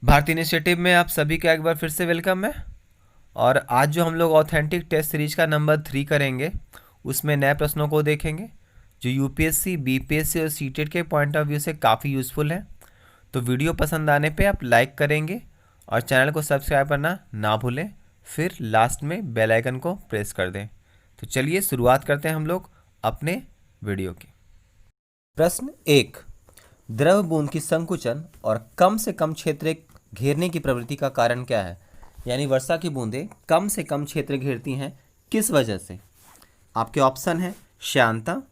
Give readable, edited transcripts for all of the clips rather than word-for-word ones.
भारतीय इनिशिएटिव में आप सभी का एक बार फिर से वेलकम है। और आज जो हम लोग ऑथेंटिक टेस्ट सीरीज का नंबर 3 करेंगे, उसमें नए प्रश्नों को देखेंगे जो यूपीएससी, बीपीएससी और सीटेट के पॉइंट ऑफ व्यू से काफ़ी यूज़फुल है। तो वीडियो पसंद आने पे आप लाइक करेंगे और चैनल को सब्सक्राइब करना ना भूलें। फिर लास्ट में बेल आइकन को प्रेस कर दें। तो चलिए शुरुआत करते हैं हम लोग अपने वीडियो की। प्रश्न 1, द्रव बूंद की संकुचन और कम से कम क्षेत्र घेरने की प्रवृत्ति का कारण क्या है? यानी वर्षा की बूंदें कम से कम क्षेत्र घेरती हैं, किस वजह से? आपके ऑप्शन हैं श्यानता,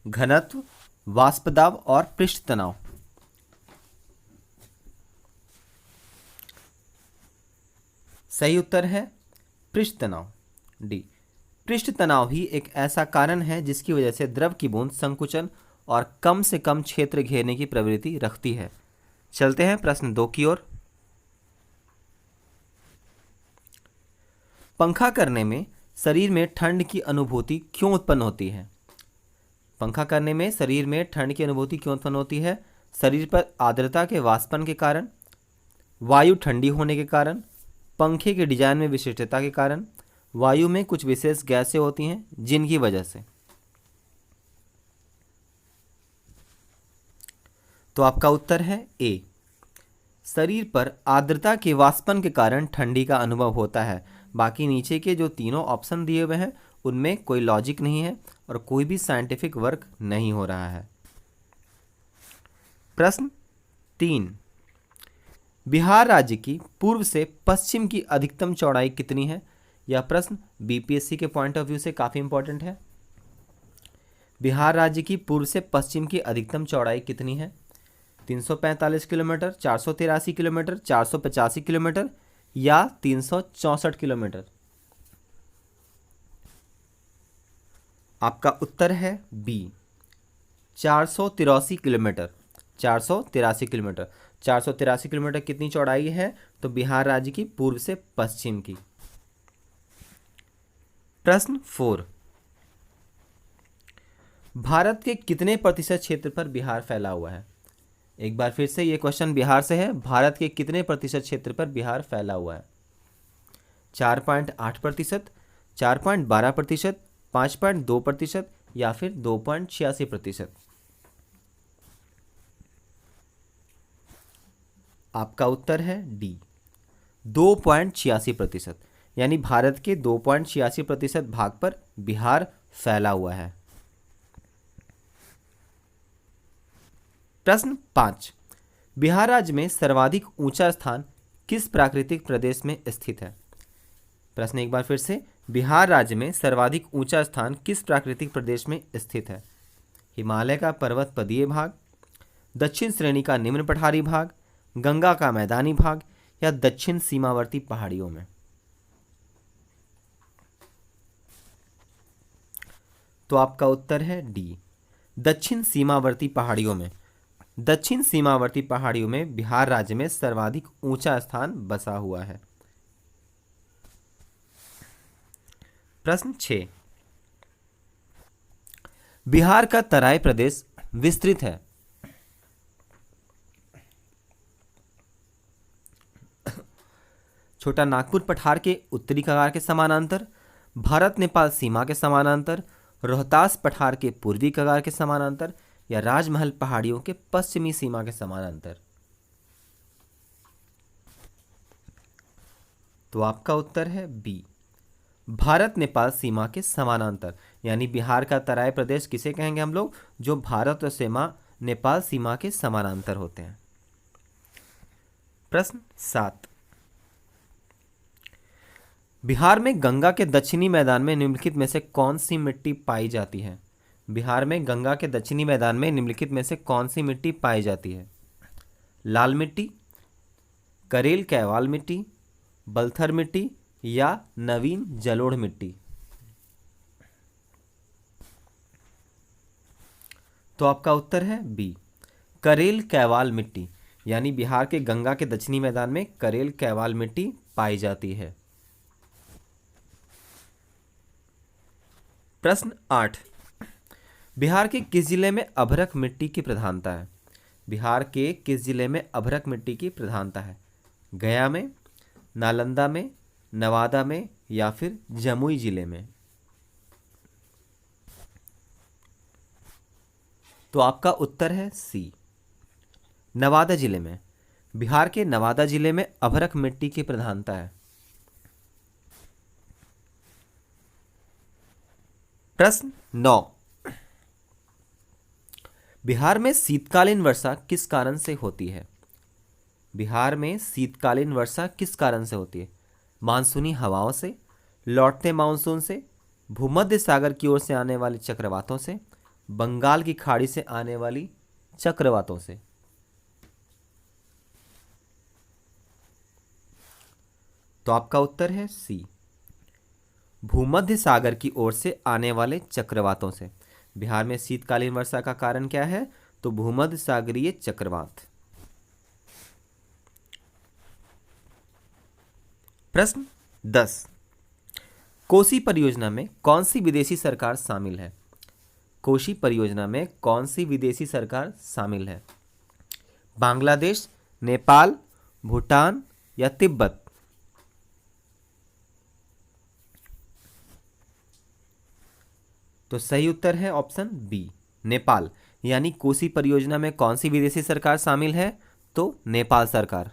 घनत्व, वाष्प दाब और पृष्ठ तनाव। सही उत्तर है पृष्ठ तनाव, डी। पृष्ठ तनाव ही एक ऐसा कारण है जिसकी वजह से द्रव की बूंद संकुचन और कम से कम क्षेत्र घेरने की प्रवृत्ति रखती है। चलते हैं प्रश्न 2 की ओर। पंखा करने में शरीर में ठंड की अनुभूति क्यों उत्पन्न होती है? पंखा करने में शरीर में ठंड की अनुभूति क्यों उत्पन्न होती है? शरीर पर आर्द्रता के वाष्पन के कारण, वायु ठंडी होने के कारण, पंखे के डिजाइन में विशिष्टता के कारण, वायु में कुछ विशेष गैसें होती हैं जिनकी वजह से। तो आपका उत्तर है ए। शरीर पर आर्द्रता के वाष्पन के कारण ठंडी का अनुभव होता है। बाकी नीचे के जो तीनों ऑप्शन दिए हुए हैं उनमें कोई लॉजिक नहीं है और कोई भी साइंटिफिक वर्क नहीं हो रहा है। प्रश्न 3, बिहार राज्य की पूर्व से पश्चिम की अधिकतम चौड़ाई कितनी है? यह प्रश्न बीपीएससी के पॉइंट ऑफ व्यू से काफ़ी इंपॉर्टेंट है। बिहार राज्य की पूर्व से पश्चिम की अधिकतम चौड़ाई कितनी है? 345 किलोमीटर, 483 किलोमीटर, 485 किलोमीटर या 364 किलोमीटर? आपका उत्तर है बी, 483 किलोमीटर। 483 किलोमीटर 483 किलोमीटर कितनी चौड़ाई है? तो बिहार राज्य की पूर्व से पश्चिम की। प्रश्न 4, भारत के कितने प्रतिशत क्षेत्र पर बिहार फैला हुआ है? एक बार फिर से ये क्वेश्चन बिहार से है। भारत के कितने प्रतिशत क्षेत्र पर बिहार फैला हुआ है? 4.8%, 4.12%, 5.2% या फिर 2.86%? आपका उत्तर है डी, 2.86%। यानी भारत के 2.86% भाग पर बिहार फैला हुआ है। प्रश्न 5, बिहार राज्य में सर्वाधिक ऊंचा स्थान किस प्राकृतिक प्रदेश में स्थित है? प्रश्न एक बार फिर से, बिहार राज्य में सर्वाधिक ऊंचा स्थान किस प्राकृतिक प्रदेश में स्थित है? हिमालय का पर्वत पदीय भाग, दक्षिण श्रेणी का निम्न पठारी भाग, गंगा का मैदानी भाग या दक्षिण सीमावर्ती पहाड़ियों में? तो आपका उत्तर है डी, दक्षिण सीमावर्ती पहाड़ियों में। दक्षिण सीमावर्ती पहाड़ियों में बिहार राज्य में सर्वाधिक ऊंचा स्थान बसा हुआ है। प्रश्न 6, बिहार का तराई प्रदेश विस्तृत है। छोटा नागपुर पठार के उत्तरी कगार के समानांतर, भारत नेपाल सीमा के समानांतर, रोहतास पठार के पूर्वी कगार के समानांतर या राजमहल पहाड़ियों के पश्चिमी सीमा के समानांतर? तो आपका उत्तर है बी, भारत नेपाल सीमा के समानांतर। यानी बिहार का तराई प्रदेश किसे कहेंगे हम लोग? जो भारत और सीमा नेपाल सीमा के समानांतर होते हैं। प्रश्न 7, बिहार में गंगा के दक्षिणी मैदान में निम्नलिखित में से कौन सी मिट्टी पाई जाती है? बिहार में गंगा के दक्षिणी मैदान में निम्नलिखित में से कौन सी मिट्टी पाई जाती है? लाल मिट्टी, करेल कैवाल मिट्टी, बलथर मिट्टी या नवीन जलोढ़ मिट्टी? तो आपका उत्तर है बी, करेल कैवाल मिट्टी। यानी बिहार के गंगा के दक्षिणी मैदान में करेल कैवाल मिट्टी पाई जाती है। प्रश्न 8, बिहार के किस जिले में अभ्रक मिट्टी की प्रधानता है? बिहार के किस जिले में अभ्रक मिट्टी की प्रधानता है? गया में, नालंदा में, नवादा में या फिर जमुई जिले में? तो आपका उत्तर है सी, नवादा जिले में। बिहार के नवादा जिले में अभ्रक मिट्टी की प्रधानता है। प्रश्न 9, बिहार में शीतकालीन वर्षा किस कारण से होती है? बिहार में शीतकालीन वर्षा किस कारण से होती है? मानसूनी हवाओं से, लौटते मानसून से, भूमध्य सागर की ओर से आने वाले चक्रवातों से, बंगाल की खाड़ी से आने वाली चक्रवातों से? तो आपका उत्तर है सी, भूमध्य सागर की ओर से आने वाले चक्रवातों से। बिहार में शीतकालीन वर्षा का कारण क्या है? तो भूमध्य सागरीय चक्रवात। प्रश्न 10, कोसी परियोजना में कौन सी विदेशी सरकार शामिल है? कोसी परियोजना में कौन सी विदेशी सरकार शामिल है? बांग्लादेश, नेपाल, भूटान या तिब्बत? तो सही उत्तर है ऑप्शन बी, नेपाल। यानी कोसी परियोजना में कौन सी विदेशी सरकार शामिल है? तो नेपाल सरकार।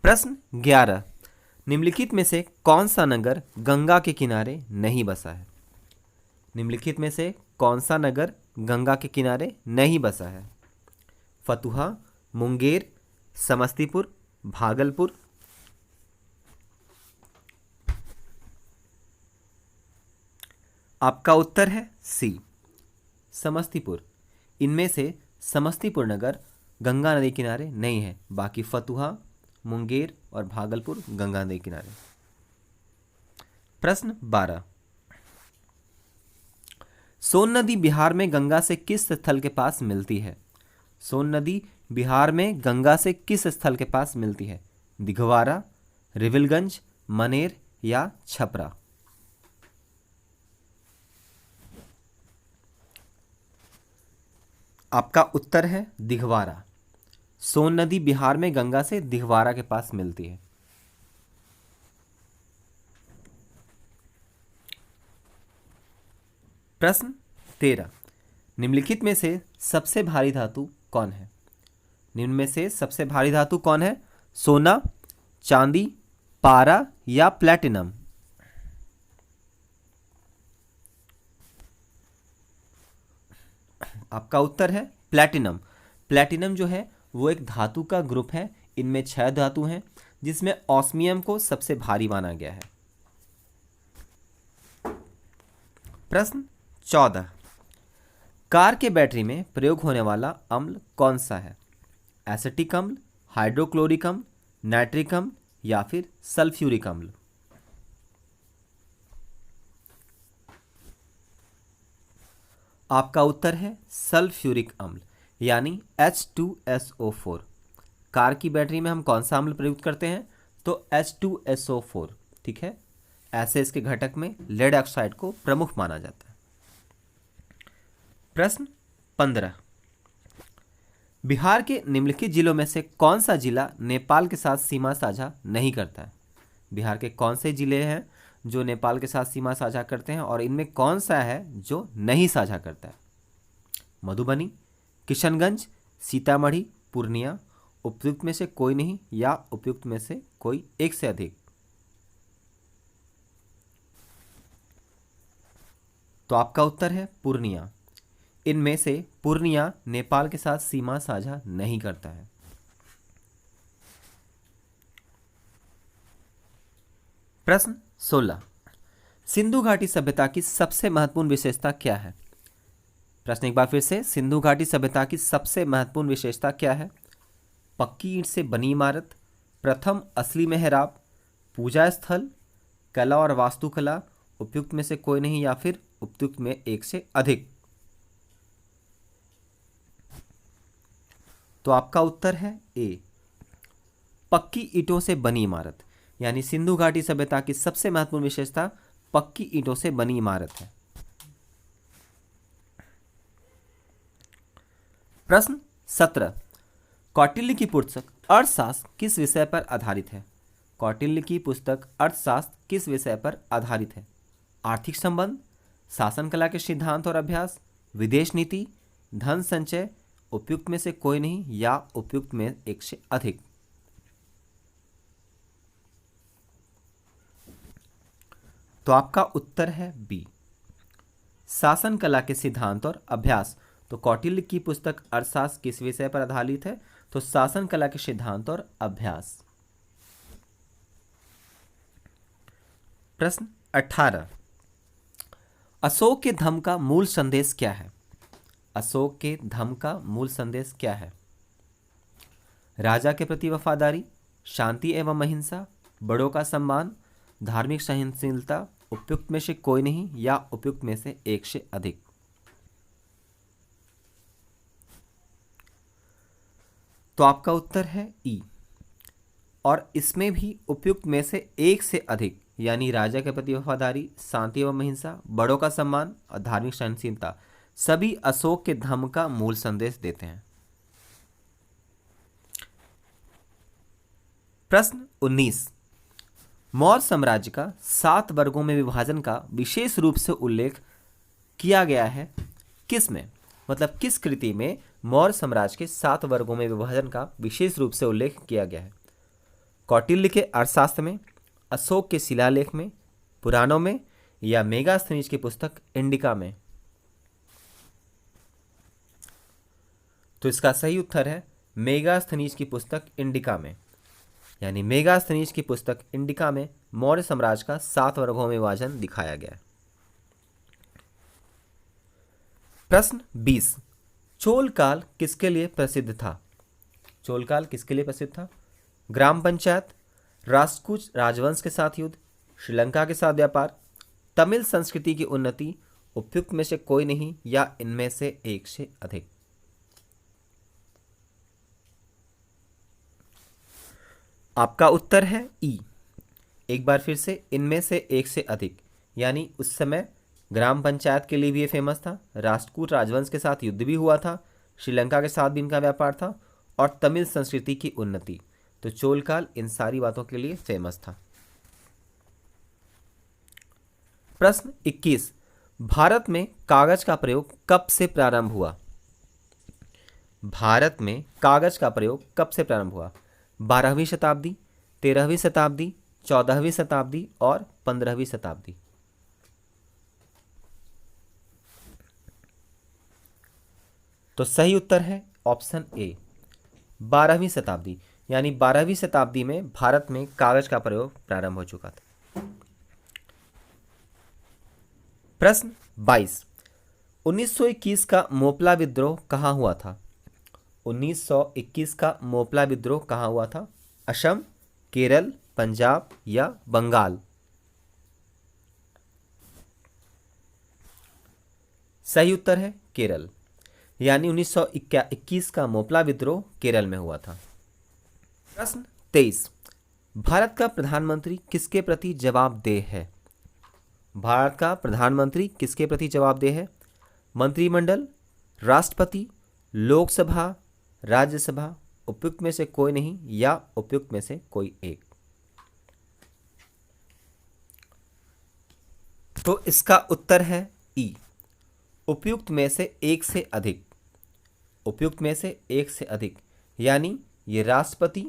प्रश्न 11, निम्नलिखित में से कौन सा नगर गंगा के किनारे नहीं बसा है? निम्नलिखित में से कौन सा नगर गंगा के किनारे नहीं बसा है? फतुहा, मुंगेर, समस्तीपुर, भागलपुर? आपका उत्तर है सी, समस्तीपुर। इनमें से समस्तीपुर नगर गंगा नदी किनारे नहीं है, बाकी फतुहा, मुंगेर और भागलपुर गंगा नदी किनारे। प्रश्न 12, सोन नदी बिहार में गंगा से किस स्थल के पास मिलती है? सोन नदी बिहार में गंगा से किस स्थल के पास मिलती है? दिघवारा, रिविलगंज, मनेर या छपरा? आपका उत्तर है दिघवारा। सोन नदी बिहार में गंगा से दिघवारा के पास मिलती है। प्रश्न 13, निम्नलिखित में से सबसे भारी धातु कौन है? निम्न में से सबसे भारी धातु कौन है? सोना, चांदी, पारा या प्लैटिनम? आपका उत्तर है प्लैटिनम। प्लैटिनम जो है वो एक धातु का ग्रुप है। इनमें 6 धातु हैं, जिसमें ऑस्मियम को सबसे भारी माना गया है। प्रश्न 14, कार के बैटरी में प्रयोग होने वाला अम्ल कौन सा है? एसिटिक अम्ल, हाइड्रोक्लोरिक अम्ल, नाइट्रिक अम्ल या फिर सल्फ्यूरिक अम्ल? आपका उत्तर है सल्फ्यूरिक अम्ल, यानी H2SO4। कार की बैटरी में हम कौन सा अम्ल प्रयुक्त करते हैं? तो H2SO4, ठीक है। ऐसे इसके घटक में लेड ऑक्साइड को प्रमुख माना जाता है। प्रश्न 15, बिहार के निम्नलिखित जिलों में से कौन सा जिला नेपाल के साथ सीमा साझा नहीं करता है? बिहार के कौन से जिले हैं जो नेपाल के साथ सीमा साझा करते हैं और इनमें कौन सा है जो नहीं साझा करता है? मधुबनी, किशनगंज, सीतामढ़ी, पूर्णिया? उपयुक्त में से कोई नहीं या उपयुक्त में से कोई एक से अधिक? तो आपका उत्तर है पूर्णिया। इनमें से पूर्णिया नेपाल के साथ सीमा साझा नहीं करता है। प्रश्न 16, सिंधु घाटी सभ्यता की सबसे महत्वपूर्ण विशेषता क्या है? प्रश्न एक बार फिर से, सिंधु घाटी सभ्यता की सबसे महत्वपूर्ण विशेषता क्या है? पक्की ईंट से बनी इमारत, प्रथम असली मेहराब, पूजा स्थल, कला और वास्तुकला? उपयुक्त में से कोई नहीं या फिर उपयुक्त में एक से अधिक? तो आपका उत्तर है ए, पक्की ईंटों से बनी इमारत। यानी सिंधु घाटी सभ्यता की सबसे महत्वपूर्ण विशेषता पक्की ईंटों से बनी इमारत है। प्रश्न 17, कौटिल्य की पुस्तक अर्थशास्त्र किस विषय पर आधारित है? कौटिल्य की पुस्तक अर्थशास्त्र किस विषय पर आधारित है? आर्थिक संबंध, शासन कला के सिद्धांत और अभ्यास, विदेश नीति, धन संचय, उपयुक्त में से कोई नहीं या उपयुक्त में एक से अधिक। तो आपका उत्तर है बी, शासन कला के सिद्धांत और अभ्यास। तो कौटिल्य की पुस्तक अर्थशास्त्र किस विषय पर आधारित है? तो शासन कला के सिद्धांत और अभ्यास। प्रश्न 18, अशोक के धम्म का मूल संदेश क्या है? अशोक के धम्म का मूल संदेश क्या है? राजा के प्रति वफादारी, शांति एवं अहिंसा, बड़ों का सम्मान, धार्मिक सहनशीलता, उपयुक्त में से कोई नहीं या उपयुक्त में से एक से अधिक। तो आपका उत्तर है ई, और इसमें भी उपयुक्त में से एक से अधिक, यानी राजा के प्रति वफादारी, शांति एवं अहिंसा, बड़ों का सम्मान और धार्मिक सहनशीलता, सभी अशोक के धम्म का मूल संदेश देते हैं। प्रश्न 19, मौर्य साम्राज्य का 7 वर्गों में विभाजन का विशेष रूप से उल्लेख किया गया है किस में? मतलब किस कृति में मौर्य साम्राज्य के 7 वर्गों में विभाजन का विशेष रूप से उल्लेख किया गया है? कौटिल्य के अर्थशास्त्र में, अशोक के शिलालेख में, पुराणों में या मेगास्थनीज की पुस्तक इंडिका में? तो इसका सही उत्तर है मेगास्थनीज की पुस्तक इंडिका में, यानी मेगास्थनीज की पुस्तक इंडिका में मौर्य साम्राज्य का 7 वर्गों में विभाजन दिखाया गया है। प्रश्न 20, चोल काल किसके लिए प्रसिद्ध था? चोल काल किसके लिए प्रसिद्ध था? ग्राम पंचायत, राष्ट्रकूट राजवंश के साथ युद्ध, श्रीलंका के साथ व्यापार, तमिल संस्कृति की उन्नति, उपयुक्त में से कोई नहीं या इनमें से एक से अधिक। आपका उत्तर है ई, एक बार फिर से इनमें से एक से अधिक, यानी उस समय ग्राम पंचायत के लिए भी ये फेमस था, राष्ट्रकूट राजवंश के साथ युद्ध भी हुआ था, श्रीलंका के साथ भी इनका व्यापार था और तमिल संस्कृति की उन्नति। तो चोल काल इन सारी बातों के लिए फेमस था। प्रश्न 21, भारत में कागज का प्रयोग कब से प्रारंभ हुआ? भारत में कागज का प्रयोग कब से प्रारंभ हुआ? 12वीं शताब्दी, 13वीं शताब्दी, 14वीं शताब्दी और 15वीं शताब्दी। तो सही उत्तर है ऑप्शन ए, 12वीं शताब्दी, यानी 12वीं शताब्दी में भारत में कागज का प्रयोग प्रारंभ हो चुका था। प्रश्न 22, 1921 का मोपला विद्रोह कहाँ हुआ था? 1921 का मोपला विद्रोह कहाँ हुआ था? असम, केरल, पंजाब या बंगाल? सही उत्तर है केरल, यानी 1921 का मोपला विद्रोह केरल में हुआ था। प्रश्न 23, भारत का प्रधानमंत्री किसके प्रति जवाबदेह है? भारत का प्रधानमंत्री किसके प्रति जवाबदेह है? मंत्रिमंडल, राष्ट्रपति, लोकसभा, राज्यसभा, उपयुक्त में से कोई नहीं या उपयुक्त में से कोई एक। तो इसका उत्तर है ई, उपयुक्त में से एक से अधिक। उपयुक्त में से एक से अधिक, यानी ये राष्ट्रपति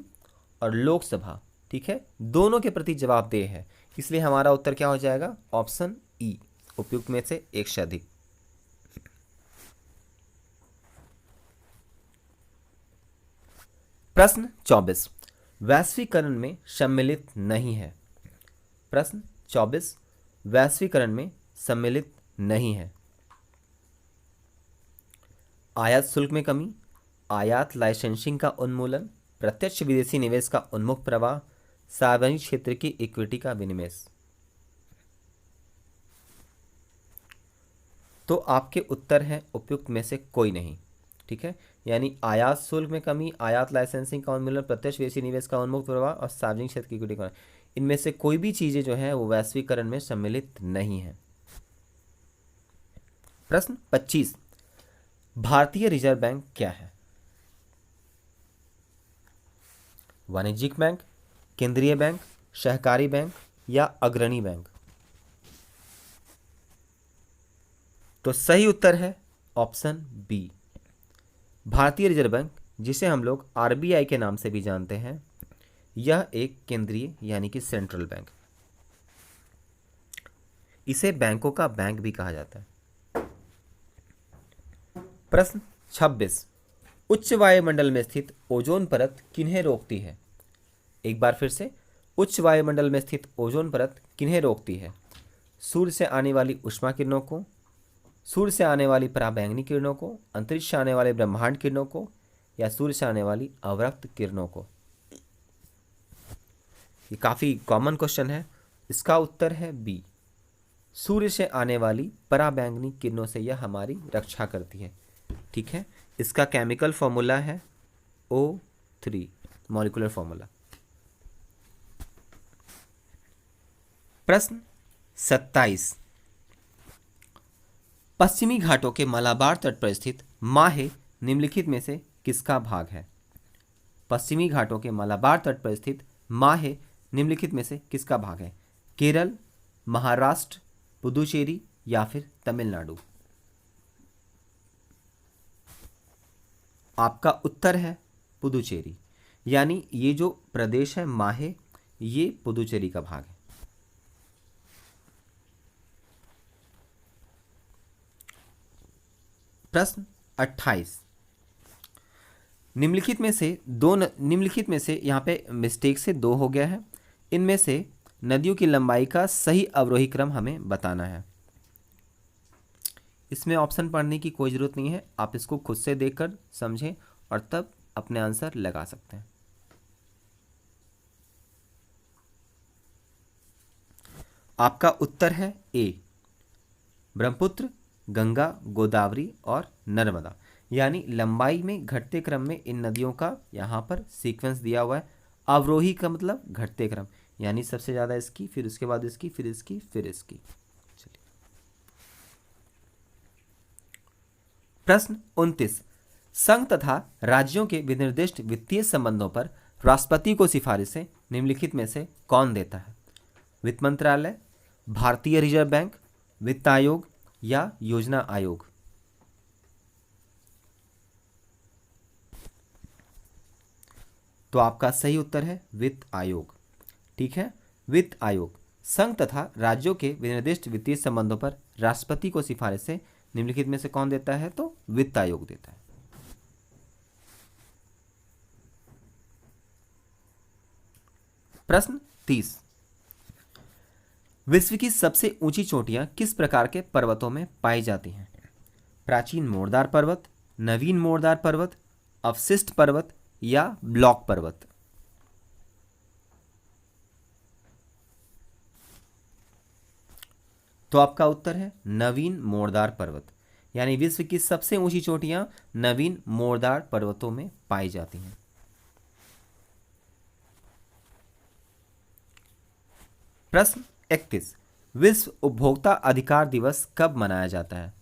और लोकसभा, ठीक है, दोनों के प्रति जवाबदेह है, इसलिए हमारा उत्तर क्या हो जाएगा? ऑप्शन ई, उपयुक्त में से एक से अधिक। प्रश्न 24, वैश्वीकरण में सम्मिलित नहीं है। प्रश्न 24, वैश्वीकरण में सम्मिलित नहीं है। आयात शुल्क में कमी, आयात लाइसेंसिंग का उन्मूलन, प्रत्यक्ष विदेशी निवेश का उन्मुख प्रवाह, सार्वजनिक क्षेत्र की इक्विटी का विनिवेश। तो आपके उत्तर हैं उपयुक्त में से कोई नहीं, ठीक है, यानी आयात शुल्क में कमी, आयात लाइसेंसिंग का उन्मूलन, प्रत्यक्ष विदेशी निवेश का उन्मुक्त प्रवाह और सार्वजनिक क्षेत्र की इक्विटी का, इनमें से कोई भी चीजें जो है वो वैश्वीकरण में सम्मिलित नहीं है। प्रश्न 25, भारतीय रिजर्व बैंक क्या है? वाणिज्यिक बैंक, केंद्रीय बैंक, सहकारी बैंक या अग्रणी बैंक? तो सही उत्तर है ऑप्शन बी, भारतीय रिजर्व बैंक, जिसे हम लोग आरबीआई के नाम से भी जानते हैं। यह एक केंद्रीय यानी कि सेंट्रल बैंक, इसे बैंकों का बैंक भी कहा जाता है। प्रश्न 26, उच्च वायुमंडल में स्थित ओजोन परत किन्हें रोकती है? एक बार फिर से, उच्च वायुमंडल में स्थित ओजोन परत किन्हें रोकती है? सूर्य से आने वाली ऊष्मा किरणों को, सूर्य से आने वाली पराबैंगनी किरणों को, अंतरिक्ष से आने वाले ब्रह्मांड किरणों को, या सूर्य से आने वाली अवरक्त किरणों को? ये काफ़ी कॉमन क्वेश्चन है। इसका उत्तर है बी, सूर्य से आने वाली पराबैंगनी किरणों से यह हमारी रक्षा करती है। ठीक है, इसका केमिकल फॉर्मूला है O3, मॉलिक्यूलर फॉर्मूला। प्रश्न 27, पश्चिमी घाटों के मलाबार तट पर स्थित माहे निम्नलिखित में से किसका भाग है? पश्चिमी घाटों के मलाबार तट पर स्थित माहे निम्नलिखित में से किसका भाग है? केरल, महाराष्ट्र, पुदुचेरी या फिर तमिलनाडु? आपका उत्तर है पुदुचेरी, यानी ये जो प्रदेश है माहे, ये पुदुचेरी का भाग है। प्रश्न 28, निम्नलिखित में से यहाँ पे मिस्टेक से 2 हो गया है। इनमें से नदियों की लंबाई का सही अवरोही क्रम हमें बताना है। इसमें ऑप्शन पढ़ने की कोई ज़रूरत नहीं है, आप इसको खुद से देखकर समझें और तब अपने आंसर लगा सकते हैं। आपका उत्तर है ए, ब्रह्मपुत्र, गंगा, गोदावरी और नर्मदा, यानी लंबाई में घटते क्रम में इन नदियों का यहाँ पर सीक्वेंस दिया हुआ है। अवरोही का मतलब घटते क्रम, यानी सबसे ज़्यादा इसकी, फिर उसके बाद इसकी, फिर इसकी, फिर इसकी। चलिए प्रश्न 29, संघ तथा राज्यों के विनिर्दिष्ट वित्तीय संबंधों पर राष्ट्रपति को सिफारिशें निम्नलिखित में से कौन देता है? वित्त मंत्रालय, भारतीय रिजर्व बैंक, वित्त आयोग या योजना आयोग? तो आपका सही उत्तर है वित्त आयोग। ठीक है, वित्त आयोग संघ तथा राज्यों के विनिर्दिष्ट वित्तीय संबंधों पर राष्ट्रपति को सिफारिशें निम्नलिखित में से कौन देता है? तो वित्त आयोग देता है। प्रश्न 30, विश्व की सबसे ऊंची चोटियां किस प्रकार के पर्वतों में पाई जाती हैं? प्राचीन मोरदार पर्वत, नवीन मोरदार पर्वत, अवशिष्ट पर्वत या ब्लॉक पर्वत? तो आपका उत्तर है नवीन मोरदार पर्वत, यानी विश्व की सबसे ऊंची चोटियां नवीन मोरदार पर्वतों में पाई जाती हैं। प्रश्न 31, विश्व उपभोक्ता अधिकार दिवस कब मनाया जाता है?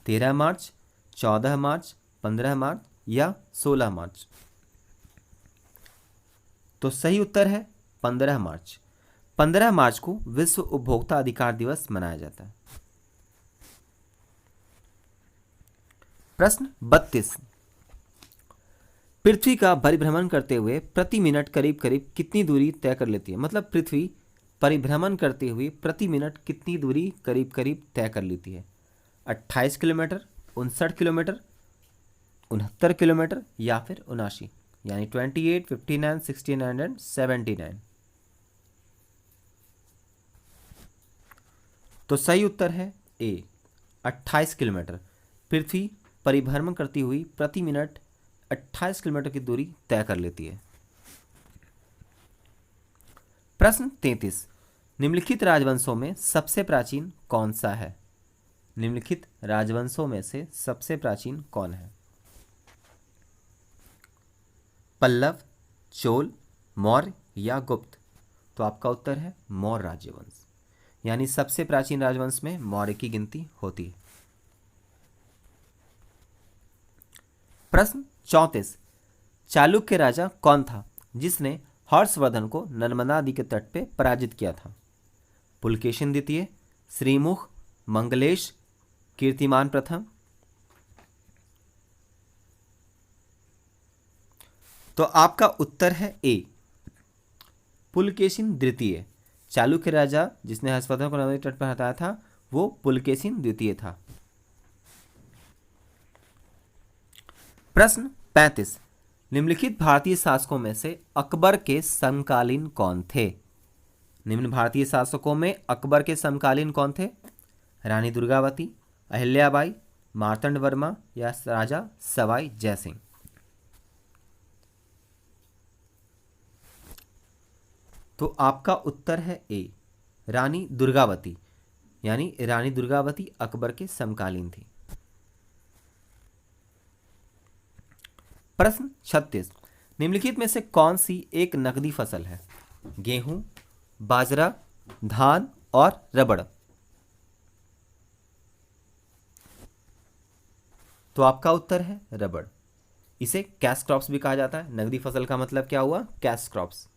13 मार्च, 14 मार्च, 15 मार्च या 16 मार्च? तो सही उत्तर है 15 मार्च। 15 मार्च को विश्व उपभोक्ता अधिकार दिवस मनाया जाता है। प्रश्न 32, पृथ्वी का परिभ्रमण करते हुए प्रति मिनट करीब करीब कितनी दूरी तय कर लेती है? मतलब पृथ्वी परिभ्रमण करते हुए प्रति मिनट कितनी दूरी करीब करीब तय कर लेती है? 28 किलोमीटर, 59 किलोमीटर, 69 किलोमीटर या फिर 79, यानी 28, 59, 69 एंड 79? तो सही उत्तर है ए, 28 किलोमीटर। पृथ्वी परिभ्रमण करती हुई प्रति मिनट 28 किलोमीटर की दूरी तय कर लेती है। प्रश्न 33, निम्नलिखित राजवंशों में सबसे प्राचीन कौन सा है? निम्नलिखित राजवंशों में से सबसे प्राचीन कौन है? पल्लव, चोल, मौर्य या गुप्त? तो आपका उत्तर है मौर्य राजवंश, यानी सबसे प्राचीन राजवंश में मौर्य की गिनती होती है। प्रश्न 34, चालुक्य राजा कौन था जिसने हर्षवर्धन को नर्मदा नदी के तट पे पराजित किया था? पुलकेशिन द्वितीय, श्रीमुख, मंगलेश, कीर्तिमान प्रथम। तो आपका उत्तर है ए, पुलकेशिन द्वितीय। चालुक्य राजा जिसने हर्षवर्धन को नर्मदा तट पर हटाया था वो पुलकेशिन द्वितीय था। प्रश्न 35, निम्नलिखित भारतीय शासकों में से अकबर के समकालीन कौन थे? निम्न भारतीय शासकों में अकबर के समकालीन कौन थे? रानी दुर्गावती, अहिल्याबाई, मार्तंड वर्मा या राजा सवाई जयसिंह? तो आपका उत्तर है ए, रानी दुर्गावती, यानी रानी दुर्गावती अकबर के समकालीन थी। प्रश्न 36, निम्नलिखित में से कौन सी एक नकदी फसल है? गेहूं, बाजरा, धान और रबड़? तो आपका उत्तर है रबड़। इसे कैश क्रॉप्स भी कहा जाता है। नकदी फसल का मतलब क्या हुआ? Cash crops.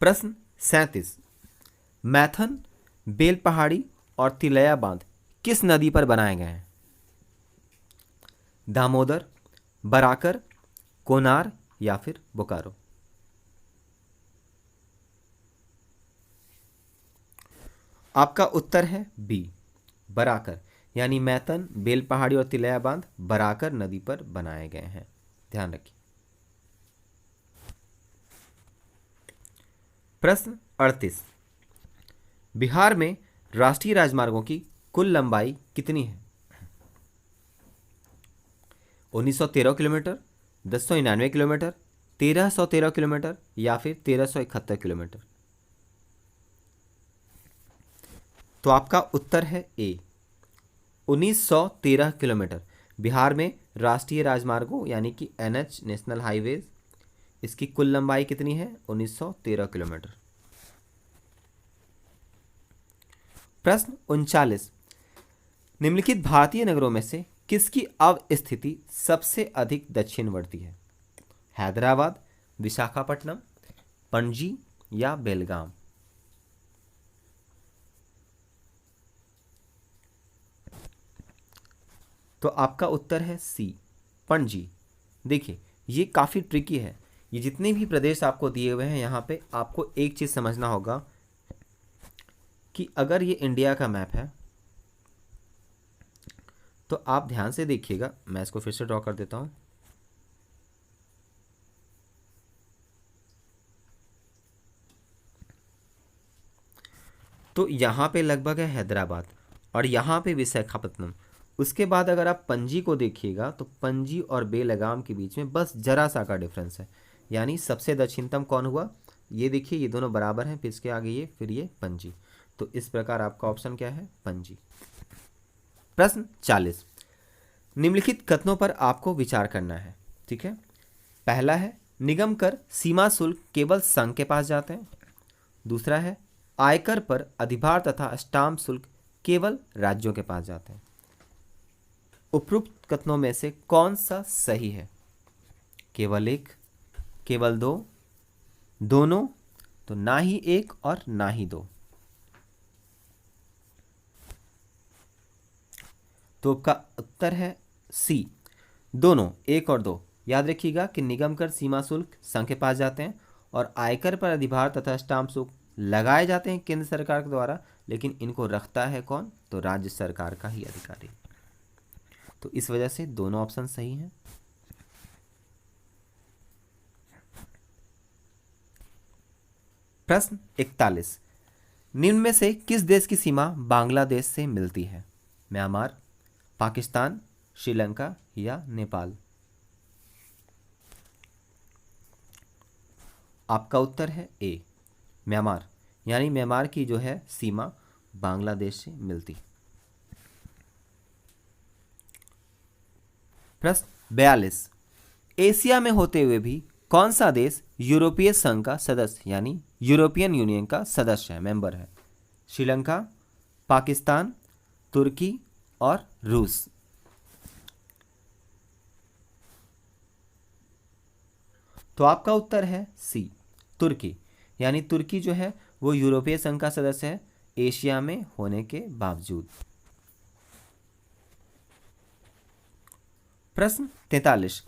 प्रश्न 37, मैथन, बेल पहाड़ी और तिलैया बांध किस नदी पर बनाए गए हैं? दामोदर, बराकर, कोनार या फिर बोकारो? आपका उत्तर है बी, बराकर, यानी मैथन, बेल पहाड़ी और तिलैया बांध बराकर नदी पर बनाए गए हैं। ध्यान रखिए। प्रश्न 38, बिहार में राष्ट्रीय राजमार्गों की कुल लंबाई कितनी है? 1913 किलोमीटर, 1099 किलोमीटर, 1313 किलोमीटर या फिर 1371 किलोमीटर? तो आपका उत्तर है ए, 1913 किलोमीटर। बिहार में राष्ट्रीय राजमार्गों यानी कि एनएच, नेशनल हाईवेज, इसकी कुल लंबाई कितनी है? 1913 किलोमीटर। प्रश्न 39, निम्नलिखित भारतीय नगरों में से किसकी अवस्थिति सबसे अधिक दक्षिणवर्ती है? हैदराबाद, विशाखापट्टनम, पणजी या बेलगाम? तो आपका उत्तर है सी, पणजी। देखिए ये काफ़ी ट्रिकी है। ये जितने भी प्रदेश आपको दिए हुए हैं यहाँ पे आपको एक चीज़ समझना होगा कि अगर ये इंडिया का मैप है तो आप ध्यान से देखिएगा। मैं इसको फिर से ड्रॉ कर देता हूँ। तो यहाँ पे लगभग है हैदराबाद और यहाँ पे विशाखापट्टनम। उसके बाद अगर आप पणजी को देखिएगा तो पणजी और बेलगाम के बीच में बस जरा सा का डिफरेंस है, यानी सबसे दक्षिणतम कौन हुआ? ये देखिए ये दोनों बराबर हैं, फिर इसके आगे ये, फिर ये पणजी। तो इस प्रकार आपका ऑप्शन क्या है? पणजी। प्रश्न 40, निम्नलिखित कथनों पर आपको विचार करना है। ठीक है, पहला है निगम कर सीमा शुल्क केवल संघ के पास जाते हैं। दूसरा है आयकर पर अधिभार तथा स्टाम्प शुल्क केवल राज्यों के पास जाते हैं। उपरोक्त कथनों में से कौन सा सही है? केवल एक, केवल दो, दोनों, तो ना ही एक और ना ही दो? तो आपका उत्तर है सी, दोनों, एक और दो। याद रखिएगा कि निगम कर सीमा शुल्क संघ के पास जाते हैं और आयकर पर अधिभार तथा स्टाम्प शुल्क लगाए जाते हैं केंद्र सरकार के द्वारा, लेकिन इनको रखता है कौन? तो राज्य सरकार का ही अधिकारी। तो इस वजह से दोनों ऑप्शन सही हैं। प्रश्न 41, निम्न में से किस देश की सीमा बांग्लादेश से मिलती है? म्यांमार, पाकिस्तान, श्रीलंका या नेपाल? आपका उत्तर है ए, म्यांमार, यानी म्यांमार की जो है सीमा बांग्लादेश से मिलती। प्रश्न 42, एशिया में होते हुए भी कौन सा देश यूरोपीय संघ का सदस्य यानी यूरोपियन यूनियन का सदस्य है, मेंबर है? श्रीलंका, पाकिस्तान, तुर्की, और रूस। तो आपका उत्तर है सी, तुर्की। यानी तुर्की जो है वो यूरोपीय संघ का सदस्य है एशिया में होने के बावजूद। प्रश्न 43,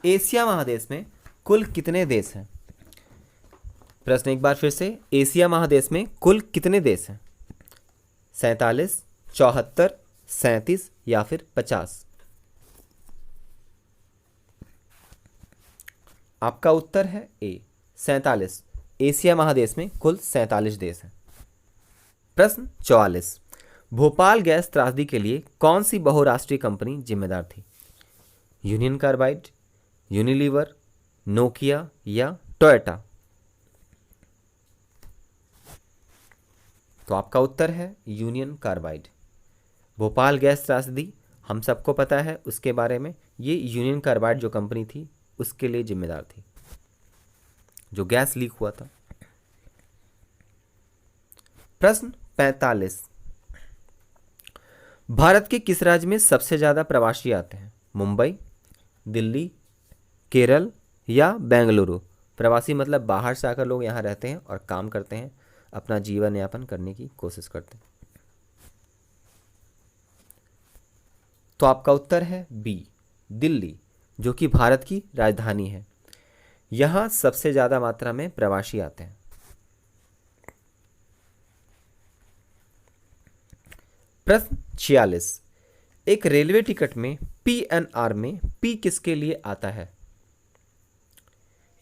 एशिया महादेश में कुल कितने देश हैं? प्रश्न एक बार फिर से, एशिया महादेश में कुल कितने देश हैं? 47, 74, 37 या फिर 50? आपका उत्तर है ए, 47। एशिया महादेश में कुल 47 देश हैं। प्रश्न 44, भोपाल गैस त्रासदी के लिए कौन सी बहुराष्ट्रीय कंपनी जिम्मेदार थी? यूनियन कार्बाइड, यूनिलीवर, नोकिया या टोयोटा? तो आपका उत्तर है यूनियन कार्बाइड। भोपाल गैस त्रासदी हम सबको पता है उसके बारे में, ये यूनियन कार्बाइड जो कंपनी थी उसके लिए जिम्मेदार थी, जो गैस लीक हुआ था। प्रश्न 45, भारत के किस राज्य में सबसे ज्यादा प्रवासी आते हैं? मुंबई, दिल्ली, केरल या बेंगलुरु? प्रवासी मतलब बाहर से आकर लोग यहाँ रहते हैं और काम करते हैं, अपना जीवन यापन करने की कोशिश करते हैं। तो आपका उत्तर है बी, दिल्ली, जो कि भारत की राजधानी है। यहाँ सबसे ज्यादा मात्रा में प्रवासी आते हैं। प्रश्न 46, एक रेलवे टिकट में पीएनआर में पी किसके लिए आता है?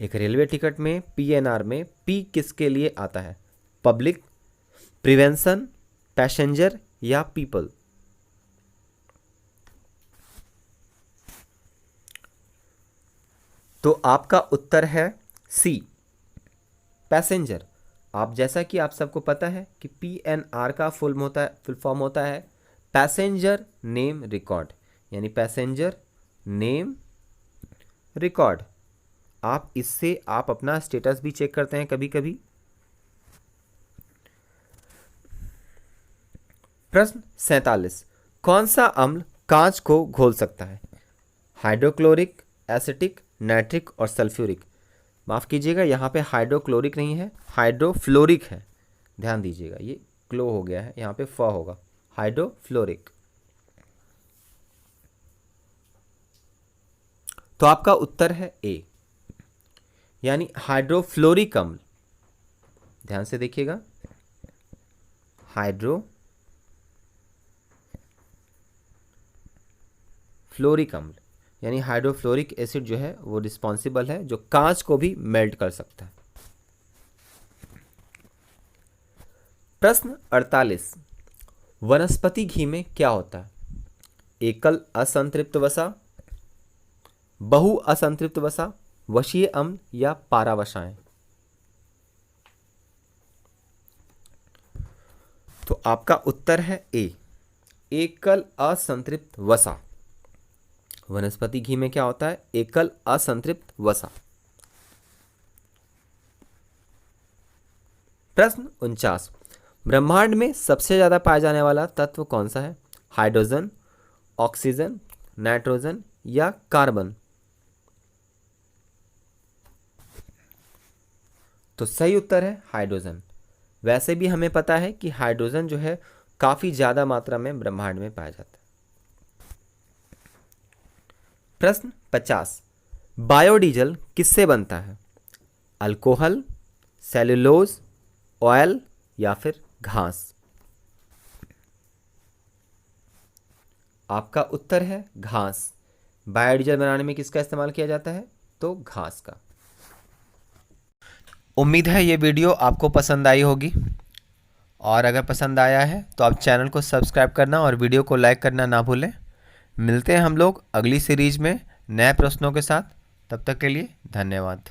एक रेलवे टिकट में पीएनआर में पी किसके लिए आता है? पब्लिक, प्रिवेंशन, पैसेंजर या पीपल? तो आपका उत्तर है सी, पैसेंजर। आप जैसा कि आप सबको पता है कि पीएनआर का फुल फॉर्म होता है पैसेंजर नेम रिकॉर्ड, यानी पैसेंजर नेम रिकॉर्ड। आप इससे आप अपना स्टेटस भी चेक करते हैं कभी कभी। प्रश्न 47, कौन सा अम्ल कांच को घोल सकता है? हाइड्रोक्लोरिक, एसिटिक, नाइट्रिक और सल्फ्यूरिक? माफ कीजिएगा, यहाँ पे हाइड्रोक्लोरिक नहीं है, हाइड्रोफ्लोरिक है, ध्यान दीजिएगा, ये क्लो हो गया है, यहाँ पे फ होगा, हाइड्रोफ्लोरिक। तो आपका उत्तर है ए, यानी हाइड्रोफ्लोरिक अम्ल। ध्यान से देखिएगा, हाइड्रोफ्लोरिक अम्ल यानी हाइड्रोफ्लोरिक एसिड जो है वो रिस्पॉन्सिबल है, जो कांच को भी मेल्ट कर सकता है। प्रश्न 48, वनस्पति घी में क्या होता है? एकल असंतृप्त वसा, बहु असंतृप्त वसा, वशीय अम्ल या पारावशाएं? तो आपका उत्तर है ए, एकल असंतृप्त वसा। वनस्पति घी में क्या होता है? एकल असंतृप्त वसा। प्रश्न 49, ब्रह्मांड में सबसे ज्यादा पाया जाने वाला तत्व कौन सा है? हाइड्रोजन, ऑक्सीजन, नाइट्रोजन या कार्बन? तो सही उत्तर है हाइड्रोजन। वैसे भी हमें पता है कि हाइड्रोजन जो है काफी ज्यादा मात्रा में ब्रह्मांड में पाया जाता है। प्रश्न 50, बायोडीजल किससे बनता है? अल्कोहल, सेलुलोज, ऑयल या फिर घास? आपका उत्तर है घास। बायोडीजल बनाने में किसका इस्तेमाल किया जाता है? तो घास का। उम्मीद है ये वीडियो आपको पसंद आई होगी, और अगर पसंद आया है तो आप चैनल को सब्सक्राइब करना और वीडियो को लाइक करना ना भूलें। मिलते हैं हम लोग अगली सीरीज में नए प्रश्नों के साथ। तब तक के लिए धन्यवाद।